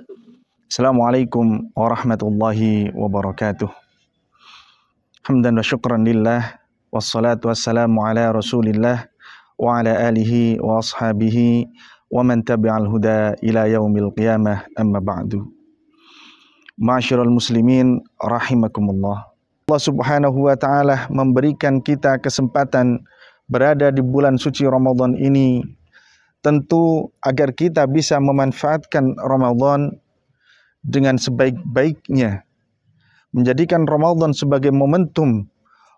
Assalamualaikum warahmatullahi wabarakatuh. Hamdan wa syukran lillah, wassalatu wassalamu ala rasulillah wa ala alihi wa ashabihi wa man tabi'al huda ila yaumil qiyamah, amma ba'du. Ma'asyiral muslimin rahimakumullah. Allah Subhanahu wa taala memberikan kita kesempatan berada di bulan suci Ramadan ini tentu agar kita bisa memanfaatkan Ramadan dengan sebaik-baiknya, menjadikan Ramadan sebagai momentum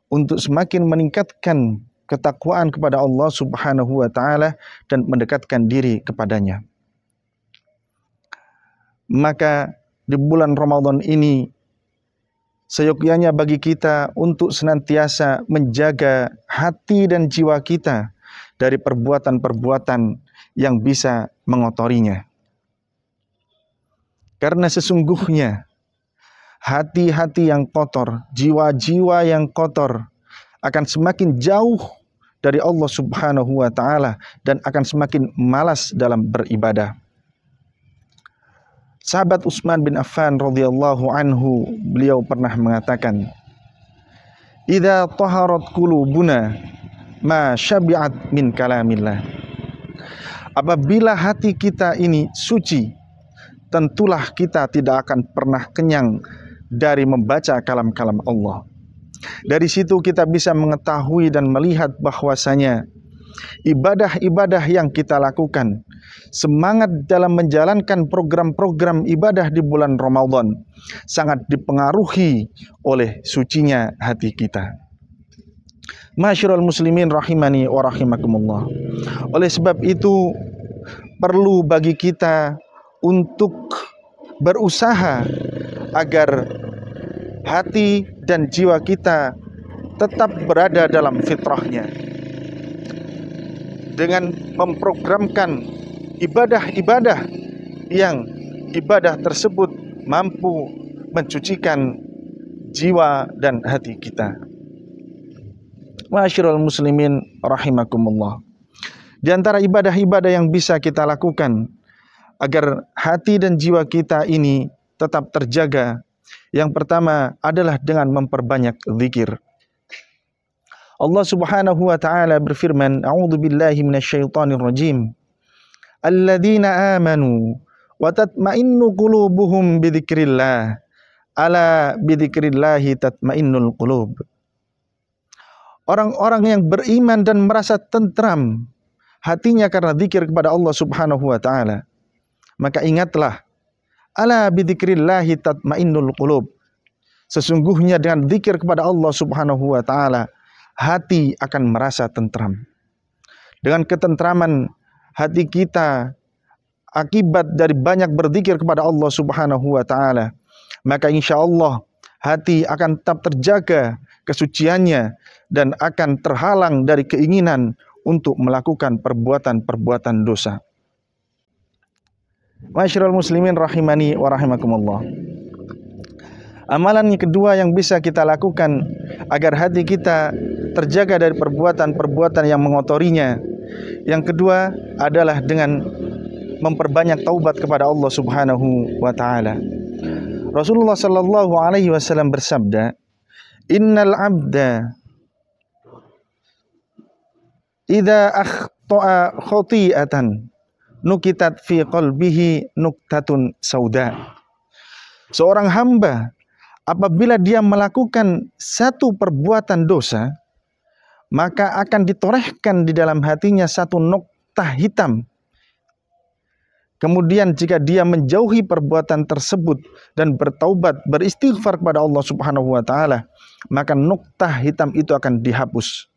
untuk semakin meningkatkan ketakwaan kepada Allah Subhanahu wa taala dan mendekatkan diri kepadanya. Maka di bulan Ramadan ini seyogyanya bagi kita untuk senantiasa menjaga hati dan jiwa kita dari perbuatan-perbuatan yang bisa mengotorinya. Karena sesungguhnya hati-hati yang kotor, jiwa-jiwa yang kotor akan semakin jauh dari Allah Subhanahu wa taala dan akan semakin malas dalam beribadah. Sahabat Utsman bin Affan radhiyallahu anhu, beliau pernah mengatakan, "Idza taharat qulubuna ma syabi'at min kalamillah." Apabila hati kita ini suci, tentulah kita tidak akan pernah kenyang dari membaca kalam-kalam Allah. Dari situ kita bisa mengetahui dan melihat bahwasanya ibadah-ibadah yang kita lakukan, semangat dalam menjalankan program-program ibadah di bulan Ramadan sangat dipengaruhi oleh sucinya hati kita. Ma'asyiral muslimin rahimani wa rahimakumullah. Oleh sebab itu perlu bagi kita untuk berusaha agar hati dan jiwa kita tetap berada dalam fitrahnya, dengan memprogramkan ibadah-ibadah yang ibadah tersebut mampu mencucikan jiwa dan hati kita. Ma'asyiral muslimin rahimakumullah. Di antara ibadah-ibadah yang bisa kita lakukan agar hati dan jiwa kita ini tetap terjaga, yang pertama adalah dengan memperbanyak zikir. Allah Subhanahu wa taala berfirman, "A'udzu billahi minasyaitonir rajim. Alladzina amanu wa tatma'innu qulubuhum bidzikrillah. Ala bidzikrillahi tatma'innul qulub." Orang-orang yang beriman dan merasa tentram hatinya karena zikir kepada Allah Subhanahu wa taala, maka ingatlah, ala bidzikrillahi tatmainnul qulub. Sesungguhnya dengan zikir kepada Allah Subhanahu wa taala, hati akan merasa tentram. Dengan ketentraman hati kita akibat dari banyak berzikir kepada Allah Subhanahu wa taala, maka insyaallah hati akan tetap terjaga kesuciannya dan akan terhalang dari keinginan untuk melakukan perbuatan-perbuatan dosa. Ma'asyiral muslimin rahimani wa rahimakumullah. Amalan yang kedua yang bisa kita lakukan agar hati kita terjaga dari perbuatan-perbuatan yang mengotorinya, yang kedua adalah dengan memperbanyak taubat kepada Allah Subhanahu wa taala. Rasulullah sallallahu alaihi wasallam bersabda, "Innal 'abda idza akhta'a khati'atan nukitat fi qalbihi nuktatun sauda." Seorang hamba apabila dia melakukan satu perbuatan dosa, maka akan ditorehkan di dalam hatinya satu noktah hitam. Kemudian jika dia menjauhi perbuatan tersebut dan bertaubat, beristighfar kepada Allah Subhanahu wa taala, maka noktah hitam itu akan dihapus.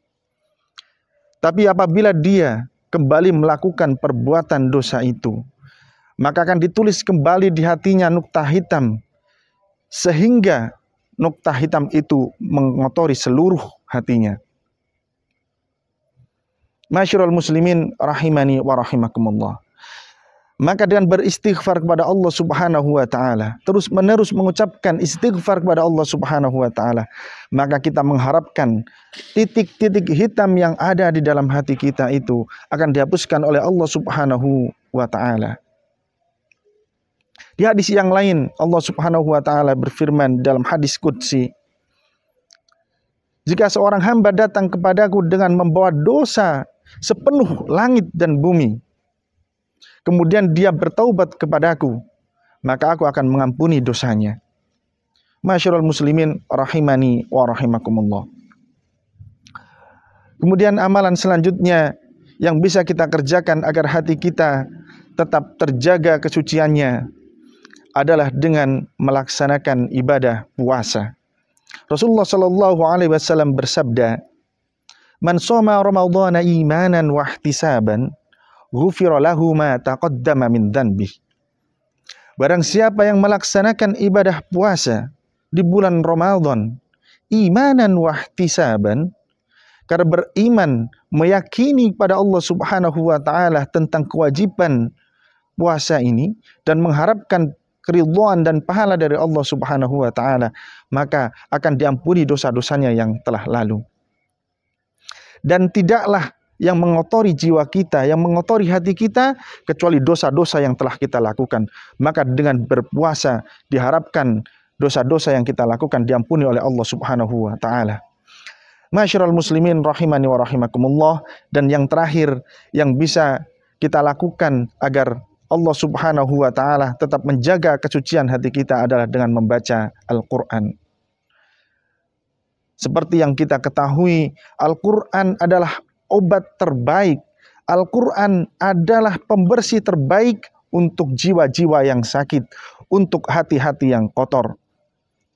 Tapi apabila dia kembali melakukan perbuatan dosa itu, maka akan ditulis kembali di hatinya noktah hitam, sehingga noktah hitam itu mengotori seluruh hatinya. Ma'asyiral muslimin rahimani wa rahimakumullah. Maka dengan beristighfar kepada Allah Subhanahu wa taala, terus menerus mengucapkan istighfar kepada Allah Subhanahu wa taala, maka kita mengharapkan titik-titik hitam yang ada di dalam hati kita itu akan dihapuskan oleh Allah Subhanahu wa taala. Di hadis yang lain Allah Subhanahu wa taala berfirman dalam hadis qudsi, jika seorang hamba datang kepadaku dengan membawa dosa sepenuh langit dan bumi, kemudian dia bertaubat kepadaku, maka aku akan mengampuni dosanya. Masyarul muslimin rahimani wa rahimakumullah. Kemudian amalan selanjutnya yang bisa kita kerjakan agar hati kita tetap terjaga kesuciannya adalah dengan melaksanakan ibadah puasa. Rasulullah sallallahu alaihi wasallam bersabda, "Man shoma Ramadhana imanan wa ihtisaban, ghufira lahu ma taqaddama min dhanbihi." Barang siapa yang melaksanakan ibadah puasa di bulan Ramadan imanan wa ihtisaban, karena beriman, meyakini pada Allah Subhanahu wa taala tentang kewajiban puasa ini dan mengharapkan keridhaan dan pahala dari Allah Subhanahu wa taala, maka akan diampuni dosa-dosanya yang telah lalu. Dan tidaklah yang mengotori jiwa kita, yang mengotori hati kita, kecuali dosa-dosa yang telah kita lakukan. Maka dengan berpuasa diharapkan dosa-dosa yang kita lakukan diampuni oleh Allah Subhanahu wa taala. Masyarul muslimin rahimani wa rahimakumullah. Dan yang terakhir yang bisa kita lakukan agar Allah Subhanahu wa taala tetap menjaga kesucian hati kita adalah dengan membaca Al-Qur'an. Seperti yang kita ketahui, Al-Qur'an adalah obat terbaik. Al-Qur'an adalah pembersih terbaik untuk jiwa-jiwa yang sakit, untuk hati-hati yang kotor.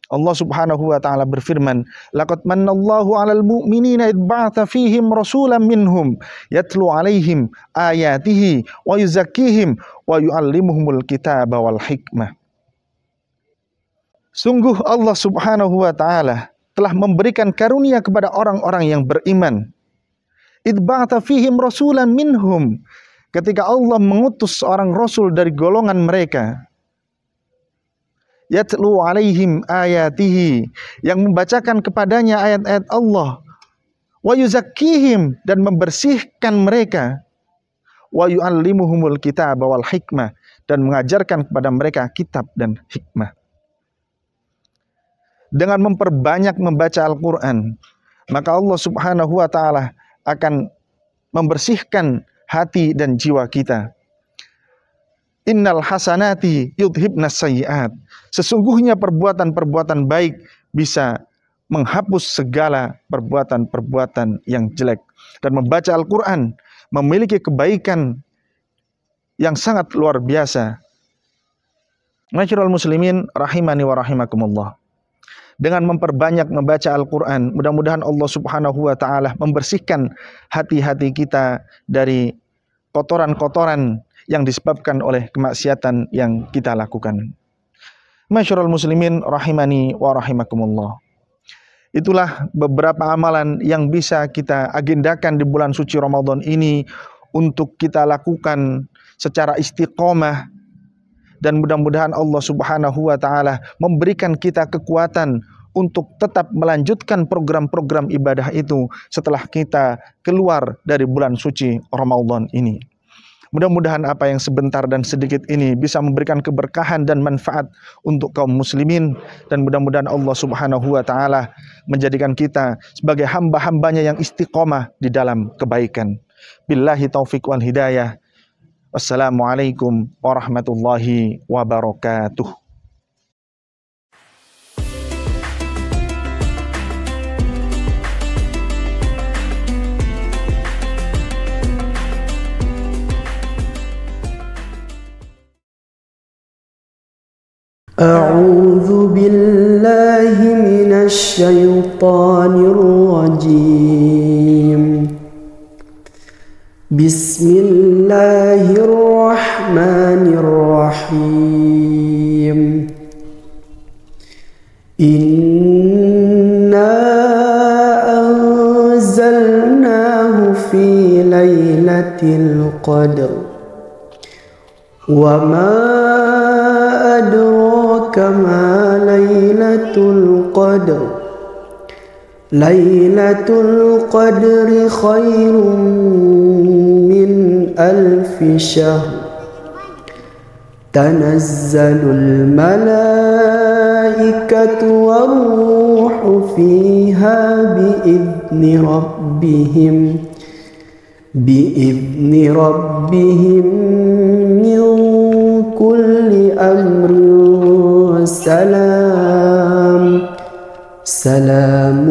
Allah Subhanahu wa taala berfirman, "Laqad mannallahu 'alal mu'minina idh ba'atha fihim rasulan minhum yatlu 'alaihim ayatihi wa yuzakkihim wa yu'allimuhumul kitaba wal hikmah." Sungguh Allah Subhanahu wa taala telah memberikan karunia kepada orang-orang yang beriman. Idh ba'atha fihim rasulan minhum, ketika Allah mengutus seorang rasul dari golongan mereka. Yatlu alaihim ayatihi, yang membacakan kepadanya ayat-ayat Allah. Wa yuzakkihim, dan membersihkan mereka. Wa yu'allimuhumul kitaba wal hikmah, dan mengajarkan kepada mereka kitab dan hikmah. Dengan memperbanyak membaca Al-Quran, maka Allah Subhanahu wa ta'ala akan membersihkan hati dan jiwa kita. Innal hasanati yudhibnas sayyi'at. Sesungguhnya perbuatan-perbuatan baik bisa menghapus segala perbuatan-perbuatan yang jelek. Dan membaca Al-Quran memiliki kebaikan yang sangat luar biasa. Masyarul muslimin rahimani wa rahimakumullah. Dengan memperbanyak membaca Al-Quran, mudah-mudahan Allah Subhanahu wa ta'ala membersihkan hati-hati kita dari kotoran-kotoran yang disebabkan oleh kemaksiatan yang kita lakukan. Masyarul muslimin rahimani wa rahimakumullah. Itulah beberapa amalan yang bisa kita agendakan di bulan suci Ramadan ini untuk kita lakukan secara istiqomah, dan mudah-mudahan Allah Subhanahu wa ta'ala memberikan kita kekuatan untuk tetap melanjutkan program-program ibadah itu setelah kita keluar dari bulan suci Ramadan ini. Mudah-mudahan apa yang sebentar dan sedikit ini bisa memberikan keberkahan dan manfaat untuk kaum muslimin, dan mudah-mudahan Allah Subhanahu wa ta'ala menjadikan kita sebagai hamba-hambanya yang istiqomah di dalam kebaikan. Billahi taufiq wal hidayah. Wassalamualaikum warahmatullahi wabarakatuh. أعوذ بالله من الشيطان الرجيم. بسم الله الرحمن الرحيم. إنا أنزلناه في ليلة القدر وما أدراك ما ليلة القدر. ليلة القدر خير من 1000 شهر تنزل الملائكة والروح فيها بإذن ربهم من كل أمر سلام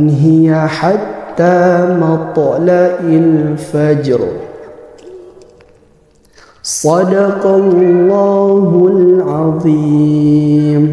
هي حتى مطلع الفجر. صدق الله العظيم.